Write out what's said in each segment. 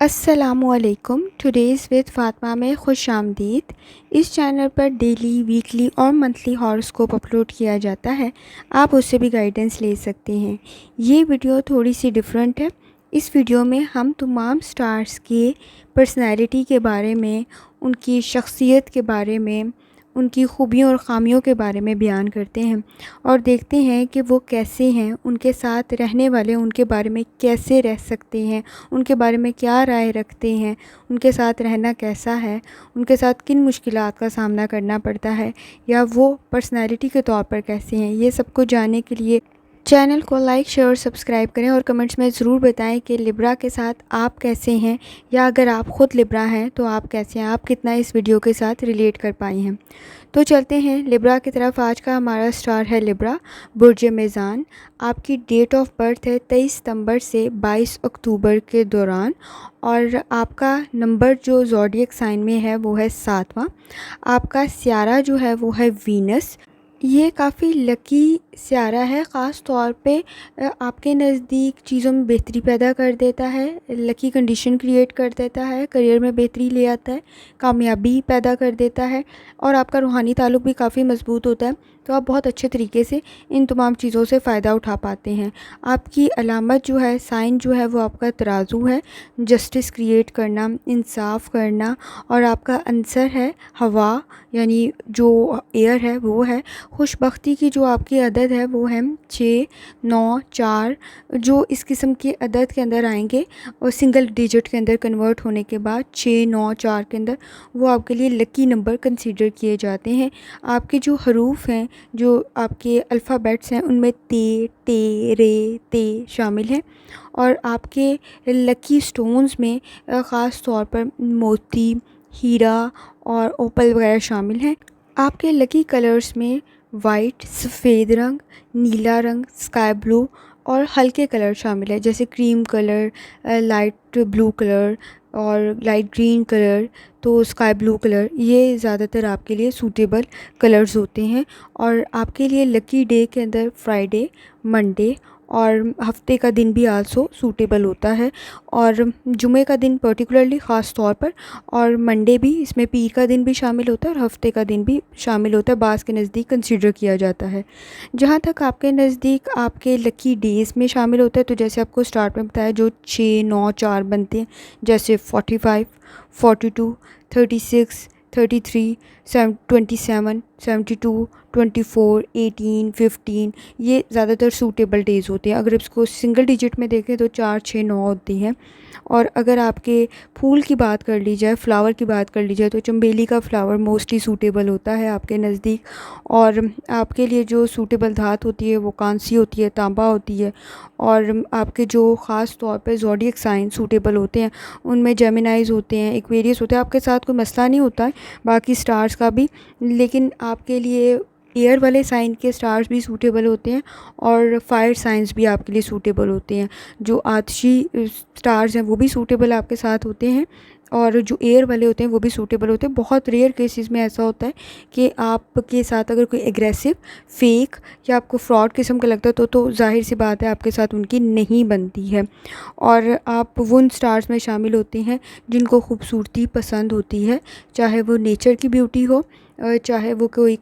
अस्सलामुअलैकुम। Today's with Fatima में खुश आमदीद। इस चैनल पर डेली, वीकली और मंथली हॉरोस्कोप अपलोड किया जाता है। आप उससे भी गाइडेंस ले सकते हैं। ये वीडियो थोड़ी सी डिफरेंट है। इस वीडियो में हम तमाम स्टार्स के पर्सनैलिटी के बारे में, उनकी शख्सियत के बारे में, उनकी खूबियों और ख़ामियों के बारे में बयान करते हैं और देखते हैं कि वो कैसे हैं, उनके साथ रहने वाले उनके बारे में कैसे रह सकते हैं, उनके बारे में क्या राय रखते हैं, उनके साथ रहना कैसा है, उनके साथ किन मुश्किलात का सामना करना पड़ता है या वो पर्सनैलिटी के तौर पर कैसे हैं। ये सब कुछ जानने के लिए चैनल को लाइक, शेयर और सब्सक्राइब करें और कमेंट्स में ज़रूर बताएं कि लिब्रा के साथ आप कैसे हैं, या अगर आप ख़ुद लिब्रा हैं तो आप कैसे हैं, आप कितना इस वीडियो के साथ रिलेट कर पाए हैं। तो चलते हैं लिब्रा की तरफ। आज का हमारा स्टार है लिब्रा, बुर्ज मेज़ान। आपकी डेट ऑफ बर्थ है 23 सितंबर से 22 अक्टूबर के दौरान और आपका नंबर जो ज़ोडिएक साइन में है वो है 7वां। आपका सियारा जो है वो है वीनस। ये काफ़ी लकी सियारा है, ख़ास तौर पे आपके नज़दीक चीज़ों में बेहतरी पैदा कर देता है, लकी कंडीशन क्रिएट कर देता है, करियर में बेहतरी ले आता है, कामयाबी पैदा कर देता है और आपका रूहानी ताल्लुक़ भी काफ़ी मज़बूत होता है। तो आप बहुत अच्छे तरीके से इन तमाम चीज़ों से फ़ायदा उठा पाते हैं। आपकी अलामत जो है, साइन जो है वो आपका तराजू है, जस्टिस क्रिएट करना, इंसाफ करना। और आपका आंसर है हवा, यानी जो एयर है वो है। खुशबख्ती की जो आपकी अदद है वो है 6, 9, 4। जो इस किस्म के अदद के अंदर आएंगे और सिंगल डिजिट के अंदर कन्वर्ट होने के बाद 6, 9, 4 के अंदर, वो आपके लिए लकी नंबर कंसीडर किए जाते हैं। आपके जो हरूफ हैं, जो आपके अल्फ़ाबेट्स हैं, उनमें ते, टे, रे, ते शामिल हैं। और आपके लकी स्टोन्स में ख़ास तौर पर मोती, हीरा और ओपल वगैरह शामिल हैं। आपके लकी कलर्स में वाइट, सफ़ेद रंग, नीला रंग, स्काई ब्लू और हल्के कलर शामिल है, जैसे cream colour, light blue colour और लाइट ग्रीन कलर, तो स्काई ब्लू कलर, ये ज़्यादातर आपके लिए सूटेबल कलर्स होते हैं। और आपके लिए लकी डे के अंदर फ्राइडे, मंडे और हफ्ते का दिन भी आल्सो सूटेबल होता है, और जुमे का दिन पर्टिकुलरली ख़ास तौर पर, और मंडे भी, इसमें पीर का दिन भी शामिल होता है और हफ्ते का दिन भी शामिल होता है, बास के नज़दीक कंसीडर किया जाता है। जहाँ तक आपके नज़दीक आपके लकी डेज़ में शामिल होता है, तो जैसे आपको स्टार्ट में बताया, जो 6, 9, 4 बनते हैं, जैसे 45, 42, 36, 33, 27, 72, 24, 18, 15, ये ज़्यादातर सूटेबल डेज़ होते हैं। अगर इसको सिंगल डिजिट में देखें तो 4, 6, 9 होती हैं। और अगर आपके फूल की बात कर ली जाए, फ्लावर की बात कर ली जाए, तो चंबेली का फ्लावर मोस्टली सूटेबल होता है आपके नज़दीक। और आपके लिए जो सूटेबल धात होती है वो कांसी होती है, तांबा होती है। और आपके जो ख़ास तौर पे ज़ोडिएक साइन सूटेबल होते हैं, उनमें जेमिनाइज़ होते हैं, एक्वेरियस होते हैं। आपके साथ कोई मसला नहीं होता है बाकी स्टार्स का भी, लेकिन आपके लिए एयर वाले साइन के स्टार्स भी सूटेबल होते हैं और फायर साइंस भी आपके लिए सूटेबल होते हैं। जो आतिशी स्टार्स हैं वो भी सूटेबल आपके साथ होते हैं, और जो एयर वाले होते हैं वो भी सूटेबल होते हैं। बहुत रेयर केसेस में ऐसा होता है कि आपके साथ अगर कोई एग्रेसिव, फेक या आपको फ्रॉड किस्म का लगता है तो जाहिर सी बात है आपके साथ उनकी नहीं बनती है। और आप उन स्टार्स में शामिल होते हैं जिनको खूबसूरती पसंद होती है, चाहे वो नेचर की ब्यूटी हो, चाहे वो कोई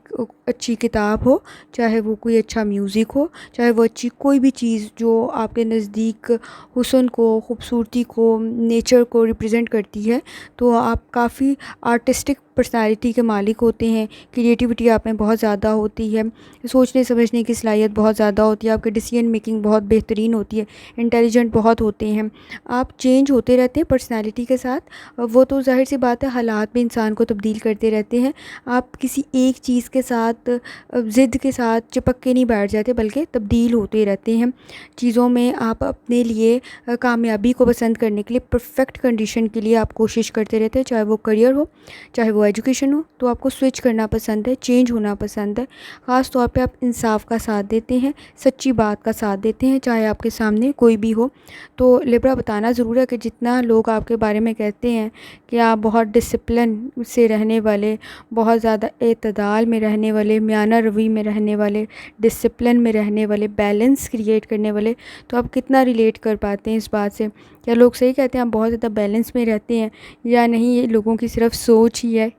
अच्छी किताब हो, चाहे वो कोई अच्छा म्यूज़िक हो, चाहे वो अच्छी कोई भी चीज़ जो आपके नज़दीक हुस्न को, खूबसूरती को, नेचर को रिप्रेजेंट करती है। तो आप काफ़ी आर्टिस्टिक पर्सनालिटी के मालिक होते हैं। क्रिएटिविटी आप में बहुत ज़्यादा होती है, सोचने समझने की सलाहियत बहुत ज़्यादा होती है, आपकी डिसीजन मेकिंग बहुत बेहतरीन होती है, इंटेलिजेंट बहुत होते हैं। आप चेंज होते रहते हैं पर्सनालिटी के साथ, वो तो ज़ाहिर सी बात है, हालात भी इंसान को तब्दील करते रहते हैं। आप किसी एक चीज़ के साथ ज़िद के साथ चिपक के नहीं बैठ जाते, बल्कि तब्दील होते रहते हैं चीज़ों में। आप अपने लिए कामयाबी को पसंद करने के लिए, परफेक्ट कंडीशन के लिए आप कोशिश करते रहते हैं, चाहे वो करियर हो, चाहे वो एजुकेशन हो। तो आपको स्विच करना पसंद है, चेंज होना पसंद है। ख़ास तौर पे आप इंसाफ का साथ देते हैं, सच्ची बात का साथ देते हैं, चाहे आपके सामने कोई भी हो। तो लिब्रा बताना ज़रूर है कि जितना लोग आपके बारे में कहते हैं कि आप बहुत डिसिप्लिन से रहने वाले, बहुत ज़्यादा एतदाल में रहने वाले, म्याना रवि में रहने वाले, डिसिप्लिन में रहने वाले, बैलेंस क्रिएट करने वाले, तो आप कितना रिलेट कर पाते हैं इस बात से क्या लोग सही कहते हैं आप बहुत ज़्यादा बैलेंस में रहते हैं, या नहीं ये लोगों की सिर्फ सोच ही है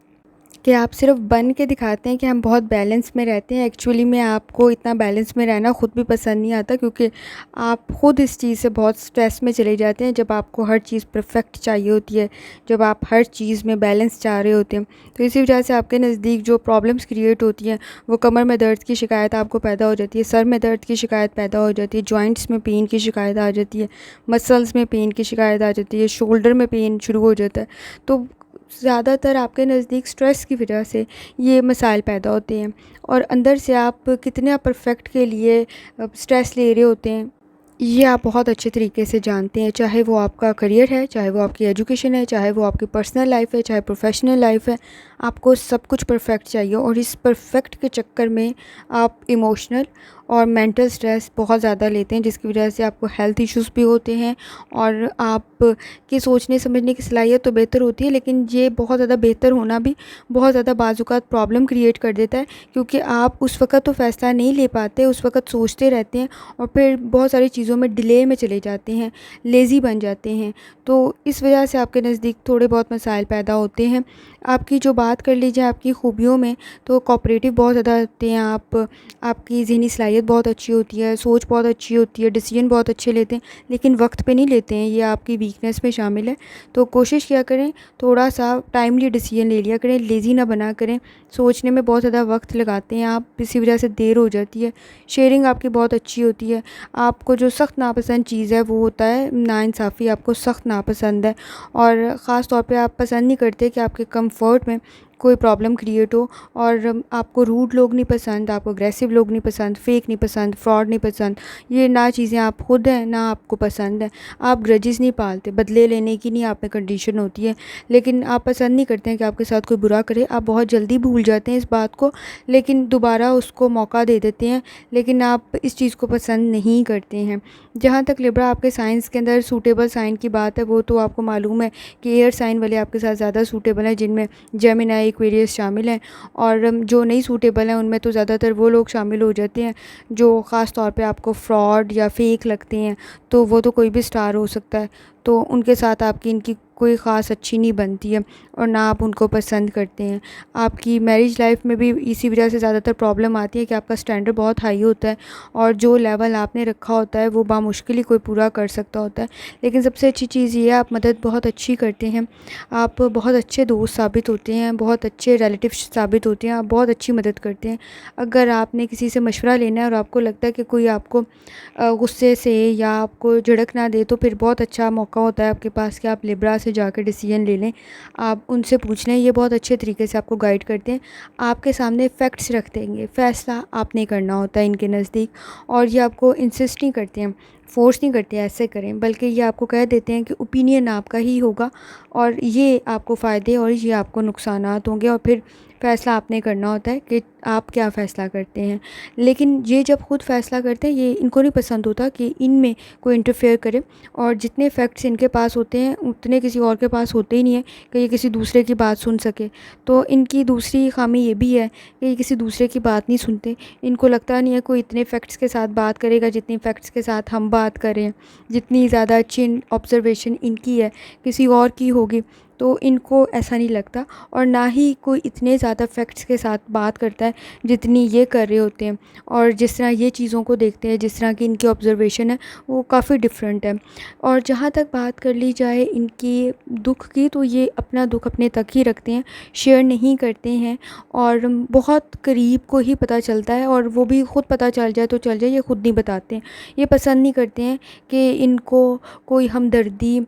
कि आप सिर्फ बन के दिखाते हैं कि हम बहुत बैलेंस में रहते हैं? एक्चुअली में आपको इतना बैलेंस में रहना खुद भी पसंद नहीं आता, क्योंकि आप खुद इस चीज़ से बहुत स्ट्रेस में चले जाते हैं जब आपको हर चीज़ परफेक्ट चाहिए होती है, जब आप हर चीज़ में बैलेंस चाह रहे होते हैं। तो इसी वजह से आपके नज़दीक जो प्रॉब्लम्स क्रिएट होती हैं, वो कमर में दर्द की शिकायत आपको पैदा हो जाती है, सर में दर्द की शिकायत पैदा हो जाती है, जॉइंट्स में पेन की शिकायत आ जाती है, मसल्स में पेन की शिकायत आ जाती है, शोल्डर में पेन शुरू हो जाता है। तो ज़्यादातर आपके नज़दीक स्ट्रेस की वजह से ये मसाइल पैदा होते हैं, और अंदर से आप कितने परफेक्ट के लिए स्ट्रेस ले रहे होते हैं, ये आप बहुत अच्छे तरीके से जानते हैं। चाहे वो आपका करियर है, चाहे वो आपकी एजुकेशन है, चाहे वो आपकी पर्सनल लाइफ है, चाहे प्रोफेशनल लाइफ है, आपको सब कुछ परफेक्ट चाहिए, और इस परफेक्ट के चक्कर में आप इमोशनल और मेंटल स्ट्रेस बहुत ज़्यादा लेते हैं, जिसकी वजह से आपको हेल्थ इश्यूज़ भी होते हैं, और आप की सोचने समझने की सलाहियत तो बेहतर होती है, लेकिन ये बहुत ज़्यादा बेहतर होना भी बहुत ज़्यादा बाज़-औक़ात प्रॉब्लम क्रिएट कर देता है, क्योंकि आप उस वक़्त तो फ़ैसला नहीं ले पाते, उस वक़्त सोचते रहते हैं और फिर बहुत सारी चीज़ों में डिले में चले जाते हैं, लेज़ी बन जाते हैं। तो इस वजह से आपके नज़दीक थोड़े बहुत मसाइल पैदा होते हैं। आपकी जो बात कर लीजिए आपकी खूबियों में, तो कोऑपरेटिव बहुत ज़्यादा होते हैं आप, आपकी ज़हनी सलाहियत बहुत अच्छी होती है, सोच बहुत अच्छी होती है, डिसीजन बहुत अच्छे लेते हैं, लेकिन वक्त पे नहीं लेते हैं, ये आपकी वीकनेस में शामिल है। तो कोशिश किया करें थोड़ा-सा टाइमली डिसीजन ले लिया करें, लेज़ी ना बना करें। सोचने में बहुत ज़्यादा वक्त लगाते हैं आप, इसी वजह से देर हो जाती है। शेयरिंग आपकी बहुत अच्छी होती है। आपको जो सख्त नापसंद चीज़ है वो होता है नाइंसाफ़ी, आपको सख्त नापसंद है, और ख़ास तौर पे आप पसंद नहीं करते कि आपके कंफर्ट में कोई प्रॉब्लम क्रिएट हो, और आपको रूड लोग नहीं पसंद, आपको अग्रेसिव लोग नहीं पसंद, फेक नहीं पसंद, फ्रॉड नहीं पसंद। ये ना चीज़ें आप खुद हैं ना आपको पसंद है। आप ग्रजेस नहीं पालते, बदले लेने की नहीं आप में कंडीशन होती है, लेकिन आप पसंद नहीं करते हैं कि आपके साथ कोई बुरा करे। आप बहुत जल्दी भूल जाते हैं इस बात को, लेकिन दोबारा उसको मौका दे देते हैं, लेकिन आप इस चीज़ को पसंद नहीं करते हैं। जहाँ तक लिब्रा आपके साइंस के अंदर सूटेबल साइन की बात है, वो तो आपको मालूम है कि एयर साइन वाले आपके साथ ज़्यादा सूटेबल हैं, जिनमें जेमिनी, एक्वेरियस शामिल हैं, और जो नहीं सूटेबल हैं उनमें तो ज़्यादातर वो लोग शामिल हो जाते हैं जो ख़ास तौर पे आपको फ्रॉड या फेक लगते हैं। तो वो तो कोई भी स्टार हो सकता है, तो उनके साथ आपकी इनकी कोई ख़ास अच्छी नहीं बनती है, और ना आप उनको पसंद करते हैं। आपकी मैरिज लाइफ में भी इसी वजह से ज़्यादातर प्रॉब्लम आती है कि आपका स्टैंडर्ड बहुत हाई होता है, और जो लेवल आपने रखा होता है वो बामुश्किल ही कोई पूरा कर सकता होता है। लेकिन सबसे अच्छी चीज़ ये है आप मदद बहुत अच्छी करते हैं, आप बहुत अच्छे दोस्त साबित होते हैं, बहुत अच्छे रिलेटिव साबित होते हैं, आप बहुत अच्छी मदद करते हैं। अगर आपने किसी से मशवरा लेना है और आपको लगता है कि कोई आपको गुस्से से या आपको झिड़क ना दे, तो फिर बहुत अच्छा मौका होता है आपके पास कि आप लिब्रा से जाकर डिसीजन ले लें। आप उनसे पूछ लें, ये बहुत अच्छे तरीके से आपको गाइड करते हैं। आपके सामने फैक्ट्स रख देंगे, फ़ैसला आपने करना होता है इनके नज़दीक, और ये आपको इंसिस्ट नहीं करते हैं, फ़ोर्स नहीं करते हैं ऐसे करें, बल्कि ये आपको कह देते हैं कि ओपिनियन आपका ही होगा, और ये आपको फ़ायदे और ये आपको नुकसानात होंगे, और फिर फ़ैसला आपने करना होता है कि आप क्या फ़ैसला करते हैं। लेकिन ये जब खुद फ़ैसला करते हैं, ये इनको नहीं पसंद होता कि इनमें कोई इंटरफेयर करे, और जितने फैक्ट्स इनके पास होते हैं उतने किसी और के पास होते ही नहीं है कि ये किसी दूसरे की बात सुन सके। तो इनकी दूसरी ख़ामी ये भी है कि ये किसी दूसरे की बात नहीं सुनते। इनको लगता नहीं है कोई इतने फैक्ट्स के साथ बात करेगा जितनी फैक्ट्स के साथ हम बात करें, जितनी ज़्यादा अच्छी ऑब्ज़र्वेशन इनकी है किसी और की होगी, तो इनको ऐसा नहीं लगता, और ना ही कोई इतने ज़्यादा फैक्ट्स के साथ बात करता है जितनी ये कर रहे होते हैं, और जिस तरह ये चीज़ों को देखते हैं, जिस तरह की इनकी ऑब्ज़र्वेशन है वो काफ़ी डिफरेंट है। और जहाँ तक बात कर ली जाए इनकी दुख की, तो ये अपना दुख अपने तक ही रखते हैं, शेयर नहीं करते हैं, और बहुत करीब को ही पता चलता है, और वो भी ख़ुद पता चल जाए तो चल जाए, ये ख़ुद नहीं बताते हैं। ये पसंद नहीं करते हैं कि इनको कोई हमदर्दी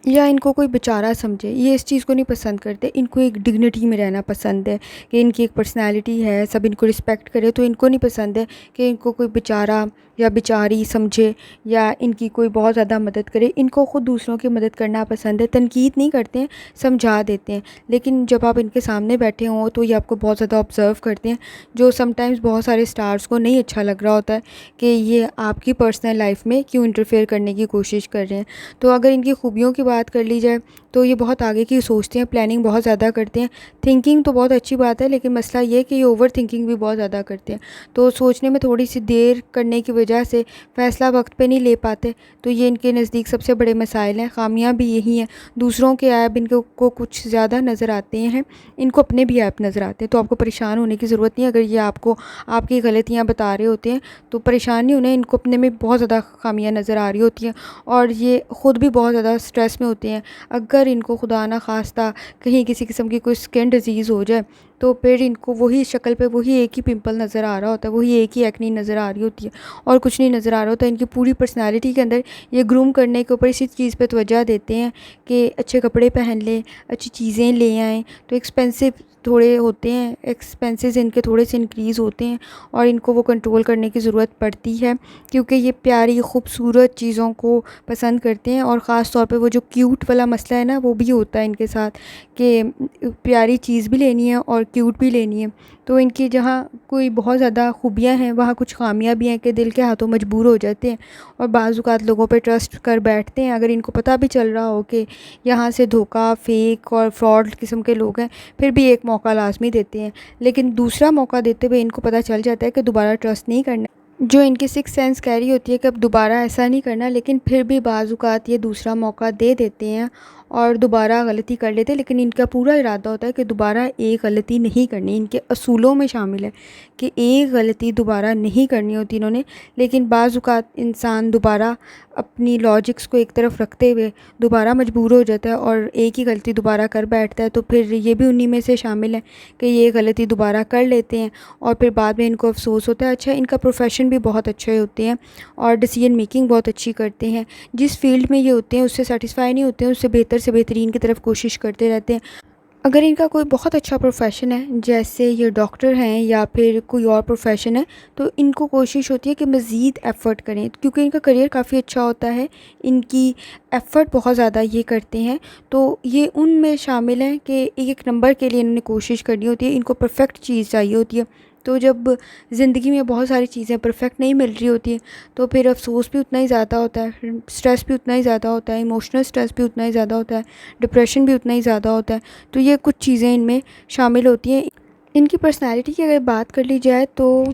या इनको कोई बेचारा समझे, ये इस चीज़ को नहीं पसंद करते। इनको एक डिग्निटी में रहना पसंद है कि इनकी एक पर्सनैलिटी है, सब इनको रिस्पेक्ट करे, तो इनको नहीं पसंद है कि इनको कोई बेचारा या बेचारी समझे या इनकी कोई बहुत ज़्यादा मदद करे। इनको ख़ुद दूसरों की मदद करना पसंद है, तनकीद नहीं करते हैं, समझा देते हैं। लेकिन जब आप इनके सामने बैठे हों तो ये आपको बहुत ज़्यादा ऑब्ज़र्व करते हैं, जो समटाइम्स बहुत सारे स्टार्स को नहीं अच्छा लग रहा होता है कि ये आपकी पर्सनल लाइफ में क्यों इंटरफेयर करने की कोशिश कर रहे हैं। तो अगर इनकी खूबियों की बात कर ली जाए तो ये बहुत आगे की सोचते हैं, प्लानिंग बहुत ज़्यादा करते हैं। थिंकिंग तो बहुत अच्छी बात है, लेकिन मसला ये है कि ये ओवर थिंकिंग भी बहुत ज़्यादा करते हैं। तो सोचने में थोड़ी सी देर करने की वजह से फ़ैसला वक्त पे नहीं ले पाते। तो ये इनके नज़दीक सबसे बड़े मसाइल हैं। ख़ामियाँ भी यही हैं, दूसरों के ऐब इनको को कुछ ज़्यादा नज़र आते हैं, इनको अपने भी ऐब नज़र आते हैं। तो आपको परेशान होने की ज़रूरत नहीं है। अगर ये आपको आपकी गलतियाँ बता रहे होते हैं तो परेशान नहीं होना है। इनको अपने में बहुत ज़्यादा ख़ामियाँ नज़र आ रही होती हैं और ये ख़ुद भी बहुत ज़्यादा स्ट्रेस में होते हैं। अगर इनको खुदा ना खास्ता कहीं किसी किस्म की कोई स्किन डिज़ीज़ हो जाए तो फिर इनको वही शक्ल पे वही एक ही पिंपल नज़र आ रहा होता है, वही एक ही एक्नी नज़र आ रही होती है और कुछ नहीं नज़र आ रहा होता। इनकी पूरी पर्सनैलिटी के अंदर ये ग्रूम करने के ऊपर इसी चीज़ पे तवज्जो देते हैं कि अच्छे कपड़े पहन लें, अच्छी चीज़ें ले आएँ। तो एक्सपेंसिव थोड़े होते हैं, एक्सपेंसेस इनके थोड़े से इंक्रीज़ होते हैं और इनको वो कंट्रोल करने की ज़रूरत पड़ती है, क्योंकि ये प्यारी खूबसूरत चीज़ों को पसंद करते हैं। और ख़ास तौर पे वो जो क्यूट वाला मसला है ना, वो भी होता है इनके साथ कि प्यारी चीज़ भी लेनी है और क्यूट भी लेनी है। तो इनकी जहाँ कोई बहुत ज़्यादा खूबियाँ हैं, वहाँ कुछ ख़ामियाँ भी हैं कि दिल के हाथों मजबूर हो जाते हैं और बाज़ औक़ात लोगों पे ट्रस्ट कर बैठते हैं। अगर इनको पता भी चल रहा हो कि यहाँ से धोखा, फ़ेक और फ्रॉड किस्म के लोग हैं, फिर भी एक मौका लाज़मी देते हैं। लेकिन दूसरा मौका देते हुए इनको पता चल जाता है कि दोबारा ट्रस्ट नहीं करना। जो इनकी सिक्स्थ सेंस कह रही होती है कि अब दोबारा ऐसा नहीं करना, लेकिन फिर भी बाज़ औक़ात ये दूसरा मौका दे देते हैं और दोबारा गलती कर लेते हैं। लेकिन इनका पूरा इरादा होता है कि दोबारा एक गलती नहीं करनी। इनके असूलों में शामिल है कि एक गलती दोबारा नहीं करनी होती इन्होंने। लेकिन बाज़ औक़ात इंसान दोबारा अपनी लॉजिक्स को एक तरफ रखते हुए दोबारा मजबूर हो जाता है और एक ही गलती दोबारा कर बैठता है। तो फिर ये भी उन्हीं में से शामिल है कि ये गलती दोबारा कर लेते हैं और फिर बाद में इनको अफसोस होता है। अच्छा, इनका प्रोफेशन भी बहुत अच्छे होते हैं और डिसीजन मेकिंग बहुत अच्छी करते हैं। जिस फील्ड में ये होते हैं उससे सेटिस्फाई नहीं होते हैं, उससे बेहतर से बेहतरीन की तरफ कोशिश करते रहते हैं। अगर इनका कोई बहुत अच्छा प्रोफेशन है, जैसे ये डॉक्टर हैं या फिर कोई और प्रोफेशन है, तो इनको कोशिश होती है कि मज़ीद एफ़र्ट करें, क्योंकि इनका करियर काफ़ी अच्छा होता है। इनकी एफ़र्ट बहुत ज़्यादा ये करते हैं, तो ये उनमें शामिल हैं कि एक नंबर के लिए इन्होंने कोशिश करनी होती है। इनको परफ़ेक्ट चीज़ चाहिए होती है। तो जब ज़िंदगी में बहुत सारी चीज़ें परफ़ेक्ट नहीं मिल रही होती हैं, तो फिर अफ़सोस भी उतना ही ज़्यादा होता है, स्ट्रेस भी उतना ही ज़्यादा होता है, इमोशनल स्ट्रेस भी उतना ही ज़्यादा होता है, डिप्रेशन भी उतना ही ज़्यादा होता है। तो ये कुछ चीज़ें इनमें शामिल होती हैं। इनकी पर्सनैलिटी की अगर बात कर ली जाए तो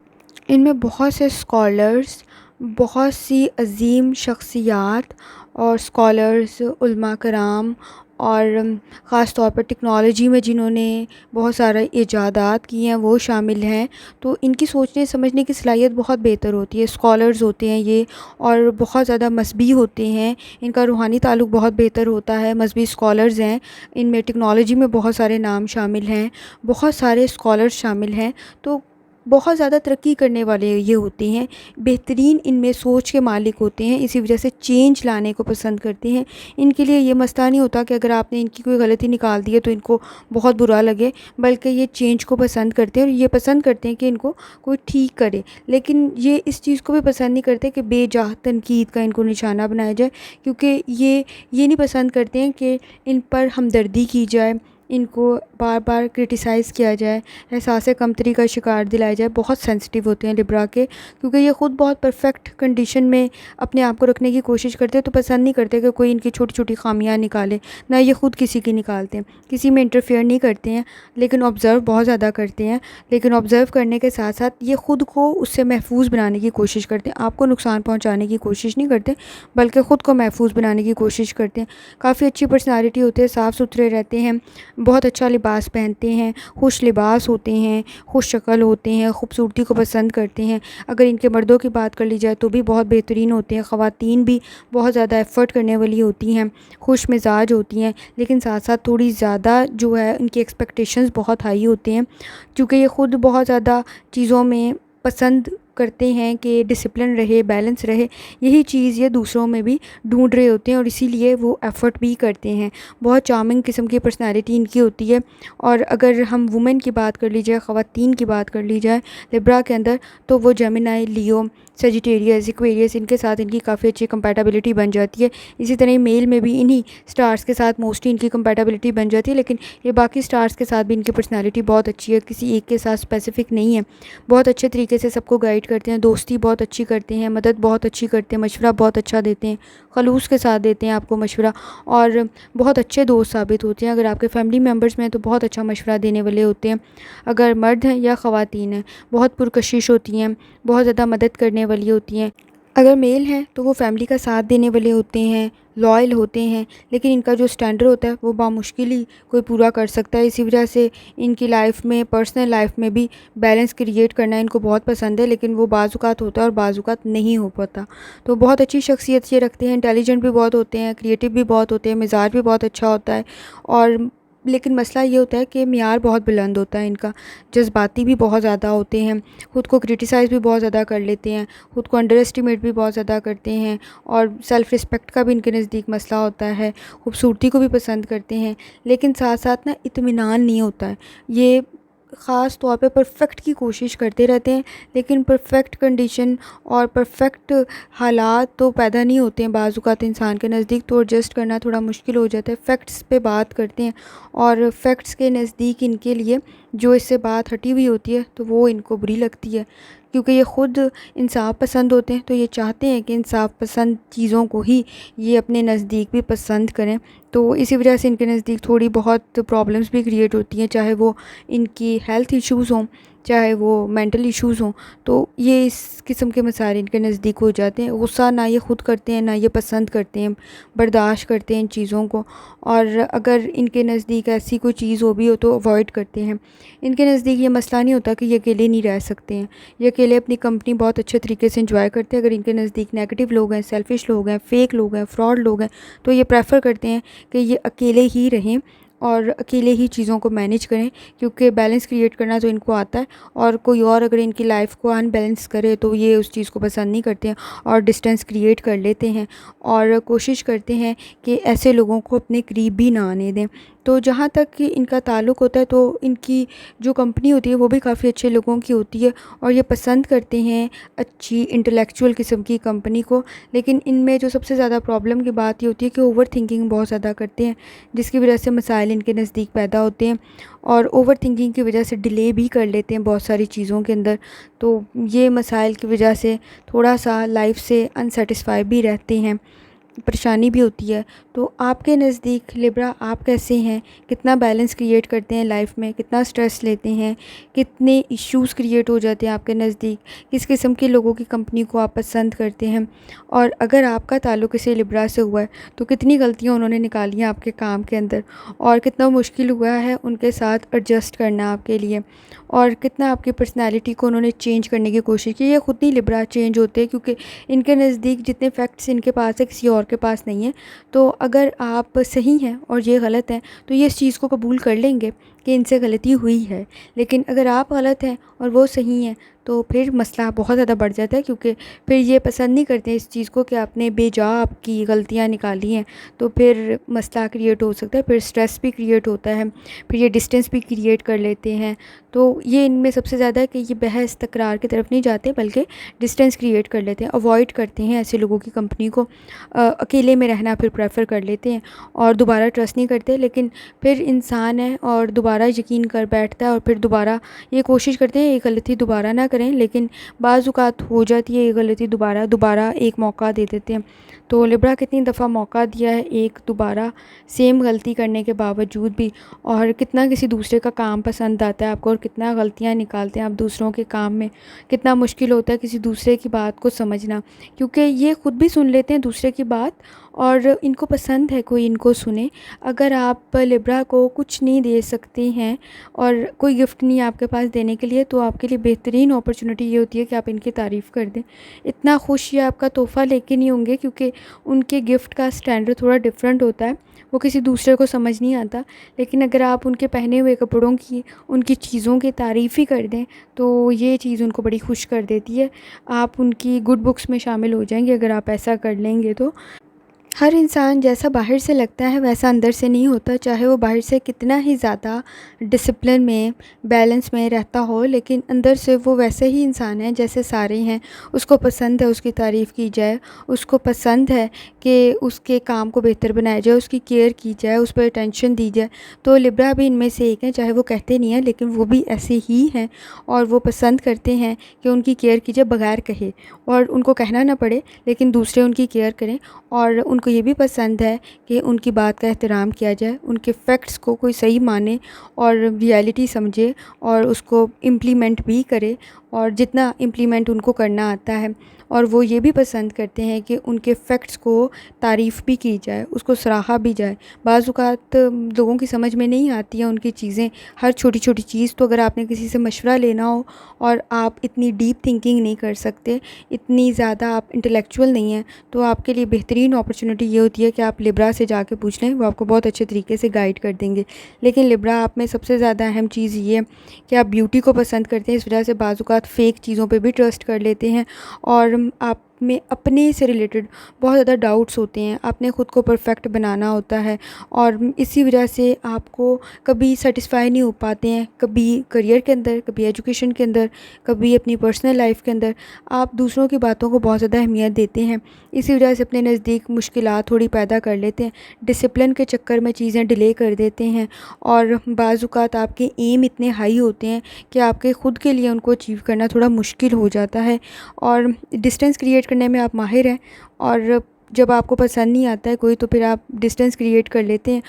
इनमें बहुत से स्कॉलर्स, बहुत सी अज़ीम शख्सियात और स्कॉलर्स, उलमा कराम और ख़ास तौर पर टेक्नोलॉजी में जिन्होंने बहुत सारे इजादात किए हैं वो शामिल हैं। तो इनकी सोचने समझने की सलाहियत बहुत बेहतर होती है। स्कॉलर्स होते हैं ये और बहुत ज़्यादा मज़हबी होते हैं। इनका रूहानी ताल्लुक़ बहुत बेहतर होता है। मज़हबी स्कॉलर्स हैं, इनमें टेक्नोलॉजी में बहुत सारे नाम शामिल हैं, बहुत सारे स्कॉलर्स शामिल हैं। तो बहुत ज़्यादा तरक्की करने वाले ये होते हैं, बेहतरीन इनमें सोच के मालिक होते हैं, इसी वजह से चेंज लाने को पसंद करते हैं। इनके लिए ये मसला नहीं होता कि अगर आपने इनकी कोई गलती निकाल दी है तो इनको बहुत बुरा लगे, बल्कि ये चेंज को पसंद करते हैं और ये पसंद करते हैं कि इनको कोई ठीक करे। लेकिन ये इस चीज़ को भी पसंद नहीं करते कि बेजा तनकीद का इनको निशाना बनाया जाए, क्योंकि ये नहीं पसंद करते हैं कि इन पर हमदर्दी की जाए, इनको बार बार क्रिटिसाइज़ किया जाए, एहसास कमतरी का शिकार दिलाया जाए। बहुत सेंसिटिव होते हैं लिब्रा के, क्योंकि ये ख़ुद बहुत परफेक्ट कंडीशन में अपने आप को रखने की कोशिश करते हैं। तो पसंद नहीं करते कि कोई इनकी छोटी छोटी खामियां निकाले, ना ये ख़ुद किसी की निकालते हैं, किसी में इंटरफेयर नहीं करते हैं, लेकिन ऑब्ज़र्व बहुत ज़्यादा करते हैं। लेकिन ऑब्ज़र्व करने के साथ साथ ये ख़ुद को उससे महफूज बनाने की कोशिश करते हैं। आपको नुकसान पहुँचाने की कोशिश नहीं करते, बल्कि ख़ुद को महफूज बनाने की कोशिश करते हैं। काफ़ी अच्छी पर्सनैलिटी होती है, साफ़ सुथरे रहते हैं, बहुत अच्छा लिबास पहनते हैं, खुश लिबास होते हैं, खुश शक्ल होते हैं, खूबसूरती को पसंद करते हैं। अगर इनके मर्दों की बात कर ली जाए तो भी बहुत बेहतरीन होते हैं। ख़वातीन भी बहुत ज़्यादा एफ़र्ट करने वाली होती हैं, खुश मिजाज होती हैं, लेकिन साथ साथ थोड़ी ज़्यादा जो है उनकी एक्सपेक्टेशंस बहुत हाई होते हैं, क्योंकि ये ख़ुद बहुत ज़्यादा चीज़ों में पसंद करते हैं कि डिसिप्लिन रहे, बैलेंस रहे। यही चीज़ ये दूसरों में भी ढूंढ रहे होते हैं और इसीलिए वो एफ़र्ट भी करते हैं। बहुत चार्मिंग किस्म की पर्सनैलिटी इनकी होती है। और अगर हम वुमेन की बात कर ली जाए, ख़वातीन की बात कर ली जाए लिब्रा के अंदर, तो वो जेमिनी, लियो, सजिटेरियस, एक्वेरियस, इनके साथ इनकी काफ़ी अच्छी कंपैटिबिलिटी बन जाती है। इसी तरह मेल में भी इन्हीं स्टार्स के साथ मोस्टली इनकी कंपैटिबिलिटी बन जाती है। लेकिन ये बाकी स्टार्स के साथ भी इनकी पर्सनैलिटी बहुत अच्छी है, किसी एक के साथ स्पेसिफ़िक नहीं है। बहुत अच्छे तरीके से सबको गाइड क्रिएट करते हैं, दोस्ती बहुत अच्छी करते हैं, मदद बहुत अच्छी करते हैं, मशवरा बहुत अच्छा देते हैं, खलूस के साथ देते हैं आपको मशवरा, और बहुत अच्छे दोस्त साबित होते हैं। अगर आपके फैमिली मेम्बर्स में तो बहुत अच्छा मशवरा देने वाले होते हैं। अगर मर्द हैं या ख़वातीन हैं, बहुत पुरकशिश होती हैं, बहुत ज़्यादा मदद करने वाली होती हैं। अगर मेल हैं तो वो फैमिली का साथ देने वाले होते हैं, लॉयल होते हैं, लेकिन इनका जो स्टैंडर्ड होता है वो बामुश्किल ही कोई पूरा कर सकता है। इसी वजह से इनकी लाइफ में, पर्सनल लाइफ में भी बैलेंस क्रिएट करना इनको बहुत पसंद है, लेकिन वो बाज़-औक़ात होता है और बाज़-औक़ात नहीं हो पाता। तो बहुत अच्छी शख्सियत ये रखते हैं, इंटेलिजेंट भी बहुत होते हैं, क्रिएटिव भी बहुत होते हैं, मिज़ाज भी बहुत अच्छा होता है। और लेकिन मसला ये होता है कि मियार बहुत बुलंद होता है इनका, जज़्बाती भी बहुत ज़्यादा होते हैं, ख़ुद को क्रिटिसाइज़ भी बहुत ज़्यादा कर लेते हैं, ख़ुद को अंडर एस्टिमेट भी बहुत ज़्यादा करते हैं, और सेल्फ़ रिस्पेक्ट का भी इनके नज़दीक मसला होता है। खूबसूरती को भी पसंद करते हैं, लेकिन साथ साथ ना इत्मीनान नहीं होता है। ये ख़ास तौर पे परफ़ेक्ट की कोशिश करते रहते हैं, लेकिन परफ़ेक्ट कंडीशन और परफ़ेक्ट हालात तो पैदा नहीं होते हैं बाज़ औक़ात इंसान के नज़दीक, तो एडजस्ट करना थोड़ा मुश्किल हो जाता है। फ़ैक्ट्स पे बात करते हैं, और फ़ैक्ट्स के नज़दीक इनके लिए जो इससे बात हटी हुई होती है तो वो इनको बुरी लगती है, क्योंकि ये ख़ुद इंसाफ़ पसंद होते हैं, तो ये चाहते हैं कि इंसाफ़ पसंद चीज़ों को ही ये अपने नज़दीक भी पसंद करें। तो इसी वजह से इनके नज़दीक थोड़ी बहुत प्रॉब्लम्स भी क्रिएट होती हैं, चाहे वो इनकी हेल्थ इश्यूज़ हों, चाहे वो मेंटल इश्यूज़ हों। तो ये इस किस्म के मसाइल इनके नज़दीक हो जाते हैं। गुस्सा ना ये ख़ुद करते हैं, ना ये पसंद करते हैं, बर्दाश्त करते हैं इन चीज़ों को, और अगर इनके नज़दीक ऐसी कोई चीज़ हो भी हो तो अवॉइड करते हैं। इनके नज़दीक ये मसला नहीं होता कि ये अकेले नहीं रह सकते हैं, ये अकेले अपनी कंपनी बहुत अच्छे तरीके से एंजॉय करते हैं। अगर इनके नज़दीक नेगेटिव लोग हैं, सेल्फिश लोग हैं, फ़ेक लोग हैं, फ्रॉड लोग हैं, तो ये प्रेफर करते हैं कि ये अकेले ही रहें और अकेले ही चीज़ों को मैनेज करें, क्योंकि बैलेंस क्रिएट करना तो इनको आता है, और कोई और अगर इनकी लाइफ को अनबैलेंस करे तो ये उस चीज़ को पसंद नहीं करते हैं और डिस्टेंस क्रिएट कर लेते हैं, और कोशिश करते हैं कि ऐसे लोगों को अपने करीब भी ना आने दें। तो जहाँ तक कि इनका ताल्लुक़ होता है, तो इनकी जो कंपनी होती है वो भी काफ़ी अच्छे लोगों की होती है, और ये पसंद करते हैं अच्छी इंटेलेक्चुअल किस्म की कंपनी को। लेकिन इनमें जो सबसे ज़्यादा प्रॉब्लम की बात ये होती है कि ओवर थिंकिंग बहुत ज़्यादा करते हैं, जिसकी वजह से मसाइल इनके नज़दीक पैदा होते हैं, और ओवर थिंकिंग की वजह से डिले भी कर लेते हैं बहुत सारी चीज़ों के अंदर। तो ये मसाइल की वजह से थोड़ा सा लाइफ से अनसेटिस्फाई भी रहते हैं, परेशानी भी होती है। तो आपके नज़दीक लिब्रा आप कैसे हैं? कितना बैलेंस क्रिएट करते हैं लाइफ में? कितना स्ट्रेस लेते हैं? कितने इश्यूज़ क्रिएट हो जाते हैं आपके नज़दीक? किस किस्म के लोगों की कंपनी को आप पसंद करते हैं? और अगर आपका ताल्लुक़ किसी लिब्रा से हुआ है तो कितनी गलतियाँ उन्होंने निकाली हैं आपके काम के अंदर, और कितना मुश्किल हुआ है उनके साथ एडजस्ट करना आपके लिए, और कितना आपकी पर्सनैलिटी को उन्होंने चेंज करने की कोशिश की। ये खुद नहीं लिब्रा चेंज होते हैं, क्योंकि इनके नज़दीक जितने फैक्ट्स इनके पास है किसी और के पास नहीं है। तो अगर आप सही हैं और ये गलत हैं, तो ये इस चीज़ को कबूल कर लेंगे कि इनसे गलती हुई है। लेकिन अगर आप गलत हैं और वो सही हैं, तो फिर मसला बहुत ज़्यादा बढ़ जाता है, क्योंकि फिर ये पसंद नहीं करते इस चीज़ को कि आपने बेजा आपकी गलतियाँ निकाली हैं। तो फिर मसला क्रिएट हो सकता है, फिर स्ट्रेस भी क्रिएट होता है, फिर ये डिस्टेंस भी क्रिएट कर लेते हैं। तो ये इनमें सबसे ज़्यादा है कि ये बहस तकरार की तरफ नहीं जाते, बल्कि डिस्टेंस क्रिएट कर लेते हैं, अवॉइड करते हैं ऐसे लोगों की कंपनी को, अकेले में रहना फिर प्रेफर कर लेते हैं, और दोबारा ट्रस्ट नहीं करते। लेकिन फिर इंसान है और दोबारा यकीन कर बैठता है, और फिर दोबारा ये कोशिश करते हैं ये गलती दोबारा ना करें, लेकिन बाज़ औक़ात हो जाती है ये गलती दोबारा एक मौका दे देते हैं। तो लिब्रा कितनी दफ़ा मौका दिया है एक दोबारा सेम गलती करने के बावजूद भी, और कितना किसी दूसरे का काम पसंद आता है आपको, और कितना गलतियाँ निकालते हैं आप दूसरों के काम में। कितना मुश्किल होता है किसी दूसरे की बात को समझना, क्योंकि ये ख़ुद भी सुन लेते हैं दूसरे की बात, और इनको पसंद है कोई इनको सुने। अगर आप लिब्रा को कुछ नहीं दे सकते हैं और कोई गिफ्ट नहीं है आपके पास देने के लिए, तो आपके लिए बेहतरीन अपॉर्चुनिटी ये होती है कि आप इनकी तारीफ़ कर दें। इतना खुश ये आपका तोहफ़ा लेके नहीं होंगे, क्योंकि उनके गिफ्ट का स्टैंडर्ड थोड़ा डिफरेंट होता है, वो किसी दूसरे को समझ नहीं आता। लेकिन अगर आप उनके पहने हुए कपड़ों की, उनकी चीज़ों की तारीफ़ ही कर दें, तो ये चीज़ उनको बड़ी खुश कर देती है। आप उनकी गुड बुक्स में शामिल हो जाएंगे अगर आप ऐसा कर लेंगे तो। हर इंसान जैसा बाहर से लगता है वैसा अंदर से नहीं होता, चाहे वो बाहर से कितना ही ज़्यादा डिसिप्लिन में, बैलेंस में रहता हो, लेकिन अंदर से वो वैसे ही इंसान है जैसे सारे हैं। उसको पसंद है उसकी तारीफ़ की जाए, उसको पसंद है कि उसके काम को बेहतर बनाया जाए, उसकी केयर की जाए, उस पर अटेंशन दी जाए। तो लिब्रा भी इनमें से एक है, चाहे वो कहते नहीं हैं लेकिन वो भी ऐसे ही हैं और वो पसंद करते हैं कि उनकी केयर की जाए बगैर कहे, और उनको कहना ना पड़े लेकिन दूसरे उनकी केयर करें। और उनको ये भी पसंद है कि उनकी बात का एहतराम किया जाए, उनके फैक्ट्स को कोई सही माने और रियलिटी समझे और उसको इम्प्लीमेंट भी करे, और जितना इम्प्लीमेंट उनको करना आता है। और वो ये भी पसंद करते हैं कि उनके फैक्ट्स को तारीफ़ भी की जाए, उसको सराहा भी जाए। बाज़ औक़ात लोगों की समझ में नहीं आती हैं उनकी चीज़ें, हर छोटी छोटी चीज़। तो अगर आपने किसी से मशवरा लेना हो और आप इतनी डीप थिंकिंग नहीं कर सकते, इतनी ज़्यादा आप इंटेलेक्चुअल नहीं हैं, तो आपके लिए बेहतरीन अपॉर्चुनिटी ये होती है कि आप लिब्रा से जाके पूछ लें, वो आपको बहुत अच्छे तरीके से गाइड कर देंगे। लेकिन लिब्रा आप में सबसे ज़्यादा अहम चीज़ ये है कि आप ब्यूटी को पसंद करते हैं, इस वजह से बाज़ औक़ात फ़ेक चीज़ों पे भी ट्रस्ट कर लेते हैं और आप में अपने से रिलेटेड बहुत ज़्यादा डाउट्स होते हैं। आपने ख़ुद को परफेक्ट बनाना होता है और इसी वजह से आपको कभी सेटिस्फाई नहीं हो पाते हैं, कभी करियर के अंदर, कभी एजुकेशन के अंदर, कभी अपनी पर्सनल लाइफ के अंदर। आप दूसरों की बातों को बहुत ज़्यादा अहमियत देते हैं, इसी वजह से अपने नज़दीक मुश्किलात थोड़ी पैदा कर लेते हैं, डिसिप्लिन के चक्कर में चीज़ें डिले कर देते हैं और बाज़ औक़ात आपके एम इतने हाई होते हैं कि आपके ख़ुद के लिए उनको अचीव करना थोड़ा मुश्किल हो जाता है। और डिस्टेंस क्रिएट करने में आप माहिर हैं, और जब आपको पसंद नहीं आता है कोई तो फिर आप डिस्टेंस क्रिएट कर लेते हैं,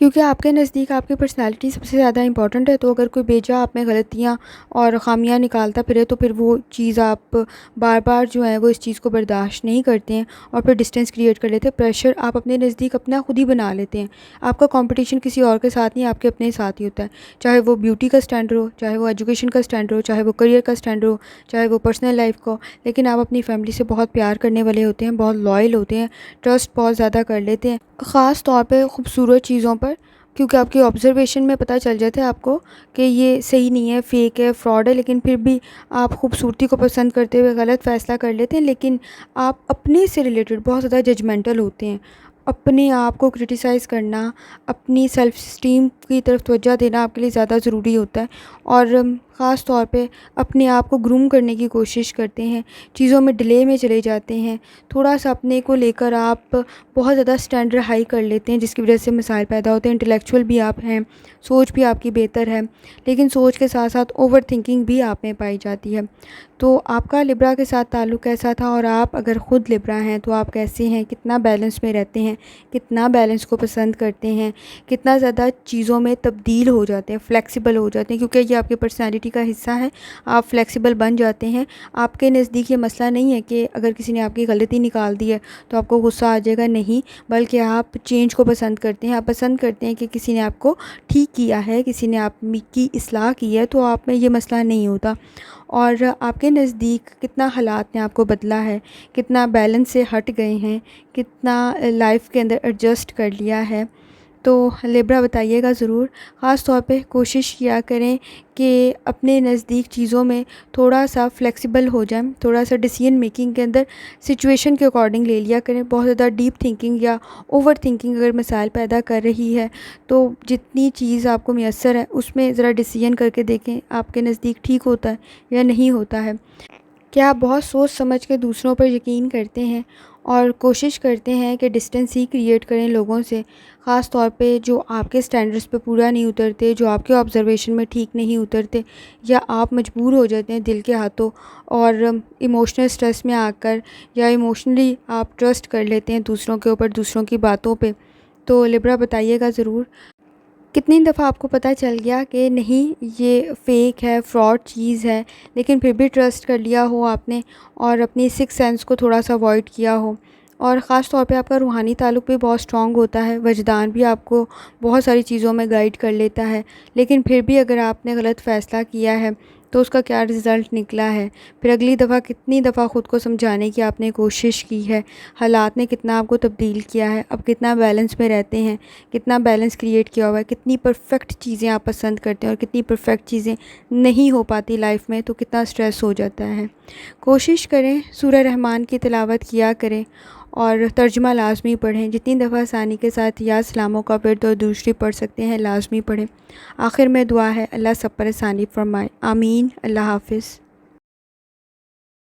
क्योंकि आपके नज़दीक आपकी पर्सनैलिटी सबसे ज़्यादा इंपॉर्टेंट है। तो अगर कोई बेजा आप में गलतियाँ और ख़ामियाँ निकालता फिरे तो फिर वो चीज़ आप बार बार जो है वो इस चीज़ को बर्दाश्त नहीं करते हैं और फिर डिस्टेंस क्रिएट कर लेते हैं। प्रेशर आप अपने नज़दीक अपना खुद ही बना लेते हैं। आपका कंपटीशन किसी और के साथ नहीं, आपके अपने साथ ही होता है, चाहे वो ब्यूटी का स्टैंडर्ड हो, चाहे वो एजुकेशन का स्टैंडर्ड हो, चाहे वो करियर का स्टैंडर्ड हो, चाहे वो पर्सनल लाइफ का हो। लेकिन आप अपनी फैमिली से बहुत प्यार करने वाले होते हैं, बहुत लॉयल होते हैं, ट्रस्ट बहुत ज़्यादा कर लेते हैं, ख़ास तौर पे खूबसूरत चीज़ों पर, क्योंकि आपकी ऑब्ज़र्वेशन में पता चल जाता है आपको कि ये सही नहीं है, फ़ेक है, फ्रॉड है। लेकिन फिर भी आप खूबसूरती को पसंद करते हुए गलत फ़ैसला कर लेते हैं। लेकिन आप अपने से रिलेटेड बहुत ज़्यादा जजमेंटल होते हैं। अपने आप को क्रिटिसाइज़ करना, अपनी सेल्फ़ एस्टीम की तरफ तवज्जो देना आपके लिए ज़्यादा ज़रूरी होता है और ख़ास तौर पे अपने आप को ग्रूम करने की कोशिश करते हैं, चीज़ों में डिले में चले जाते हैं। थोड़ा-सा अपने को लेकर आप बहुत ज़्यादा स्टैंडर्ड हाई कर लेते हैं, जिसकी वजह से मसाइल पैदा होते हैं। इंटेलेक्चुअल भी आप हैं, सोच भी आपकी बेहतर है, लेकिन सोच के साथ-साथ ओवर थिंकिंग भी आप में पाई जाती है। तो आपका लिब्रा के साथ ताल्लुक़ कैसा था, और आप अगर ख़ुद लिब्रा हैं तो आप कैसे हैं? कितना बैलेंस में रहते हैं? कितना बैलेंस को पसंद करते हैं? कितना ज़्यादा चीज़ों में तब्दील हो जाते हैं, फ्लेक्सिबल हो जाते हैं, क्योंकि ये आपकी पर्सनैलिटी का हिस्सा है। आप फ्लेक्सिबल बन जाते हैं। आपके नज़दीक ये मसला नहीं है कि अगर किसी ने आपकी गलती निकाल दी है तो आपको गुस्सा आ जाएगा, नहीं, बल्कि आप चेंज को पसंद करते हैं। आप पसंद करते हैं कि किसी ने आपको ठीक किया है, किसी ने आपकी इस्लाह की है, तो आप में ये मसला नहीं होता। और आपके नज़दीक कितना हालात ने आपको बदला है, कितना बैलेंस से हट गए हैं, कितना लाइफ के अंदर एडजस्ट कर लिया है, तो लिब्रा बताइएगा ज़रूर। ख़ास तौर पे कोशिश किया करें कि अपने नज़दीक चीज़ों में थोड़ा-सा फ्लेक्सिबल हो जाएँ, थोड़ा-सा डिसीजन मेकिंग के अंदर सिचुएशन के अकॉर्डिंग ले लिया करें। बहुत ज़्यादा डीप थिंकिंग या ओवर थिंकिंग अगर मसाइल पैदा कर रही है, तो जितनी चीज़ आपको मुयस्सर है उसमें ज़रा डिसीजन करके देखें, आपके नज़दीक ठीक होता है या नहीं होता है। क्या आप बहुत सोच समझ के दूसरों पर यकीन करते हैं और कोशिश करते हैं कि डिस्टेंस ही क्रिएट करें लोगों से, ख़ास तौर पे जो आपके स्टैंडर्ड्स पे पूरा नहीं उतरते, जो आपके ऑब्ज़र्वेशन में ठीक नहीं उतरते, या आप मजबूर हो जाते हैं दिल के हाथों और इमोशनल स्ट्रेस में आकर, या इमोशनली आप ट्रस्ट कर लेते हैं दूसरों के ऊपर, दूसरों की बातों पे। तो लिब्रा बताइएगा ज़रूर, कितनी दफ़ा आपको पता चल गया कि नहीं ये फ़ेक है, फ्रॉड चीज़ है, लेकिन फिर भी ट्रस्ट कर लिया हो आपने और अपनी सिक्स्थ सेंस को थोड़ा-सा अवॉइड किया हो। और ख़ास तौर पे आपका रूहानी ताल्लुक़ भी बहुत स्ट्रॉन्ग होता है, वजदान भी आपको बहुत सारी चीज़ों में गाइड कर लेता है, लेकिन फिर भी अगर आपने गलत फ़ैसला किया है तो उसका क्या रिज़ल्ट निकला है, फिर अगली दफ़ा कितनी दफ़ा ख़ुद को समझाने की आपने कोशिश की है, हालात ने कितना आपको तब्दील किया है, अब कितना बैलेंस में रहते हैं, कितना बैलेंस क्रिएट किया हुआ है, कितनी परफेक्ट चीज़ें आप पसंद करते हैं और कितनी परफेक्ट चीज़ें नहीं हो पाती लाइफ में, तो कितना स्ट्रेस हो जाता है। कोशिश करें सूरह रहमान की तिलावत किया करें और तर्जुमा लाज़मी पढ़ें। जितनी दफ़ा आसानी के साथ या सलामों का वर्द और दूसरी पढ़ सकते हैं लाज़मी पढ़ें। आखिर में दुआ है, अल्लाह सब पर आसानी फरमाए। आमीन। अल्लाह हाफ़िज़।